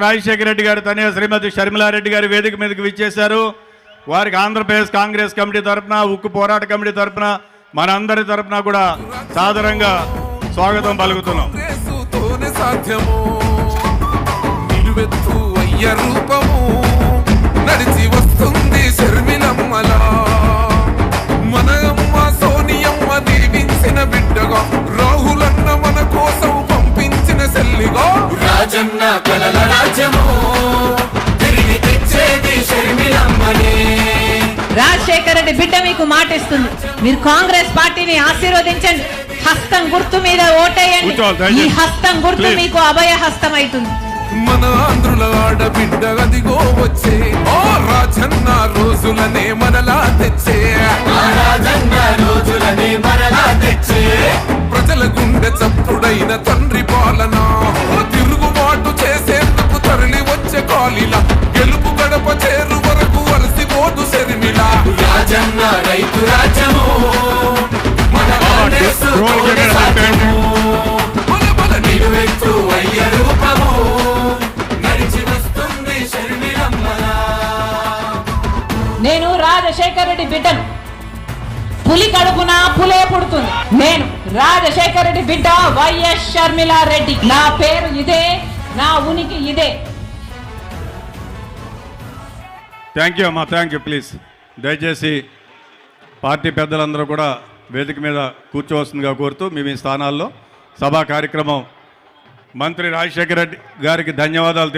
రాజశేఖర రెడ్డి గారు తనయ శ్రీమతి షర్మిలారెడ్డి గారి వేదిక మీదకి విచ్చేశారు. వారికి ఆంధ్రప్రదేశ్ కాంగ్రెస్ కమిటీ తరఫున, ఉక్కు పోరాట కమిటీ తరఫున, మనందరి తరఫున కూడా సాదరంగా స్వాగతం పలుకుతున్నాం. నడిచి వస్తుంది షర్మిలమ్మలా, మన అమ్మ సోనియమ్మ దీవించిన బిడ్డగా, రాహులన్న మన కోసం పంపించిన సెల్లిగా, రాజన్న కలల రాజ్యము తిరిగి తెచ్చేది షర్మిలమ్మనే. రాజశేఖర రెడ్డి బిడ్డ మీకు మాటిస్తుంది, మీరు కాంగ్రెస్ పార్టీని ఆశీర్వదించండి, హస్తం గుర్తు మీద ఓటేయండి. ఈ హస్తం గుర్తు మీకు అభయ హస్తం అవుతుంది. మన ఆంధ్రుల ఆడబిడ్డ గదిగో వచ్చే, ఓ రాజన్న రోజులనే మనలా తెచ్చే, రాజన్న రోజులనే మనలా తెచ్చే, ప్రజల గుండె చప్పుడైన తండ్రి పాలన, తిరుగుబాటు చేసేందుకు తరలి వచ్చే కాలిల, గెలుపు గడప చేరు వరకు వలసిపోదు షర్మిల. రాజన్న రైతు రాజ్యము మన కాంగ్రెస్ సాధ్యము, బల బల నిలువెత్తు అయ్య రూపము నడిచి వస్తుంది షర్మిలమ్మలా. నేను రాజశేఖర రెడ్డి బిడ్డను, పులి కడుపున పులే పుడుతుంది. నేను రాజశేఖర రెడ్డి బిడ్డ వైఎస్ షర్మిలారెడ్డి. నా పేరు ఇదే, నా ఉనికి ఇదే. థ్యాంక్ యూ అమ్మా, థ్యాంక్ యూ. ప్లీజ్ దయచేసి పార్టీ పెద్దలందరూ కూడా వేదిక మీద కూర్చోవలసిందిగా కోరుతూ మీ మీ స్థానాల్లో సభా కార్యక్రమం మంత్రి రాజశేఖర రెడ్డి గారికి ధన్యవాదాలు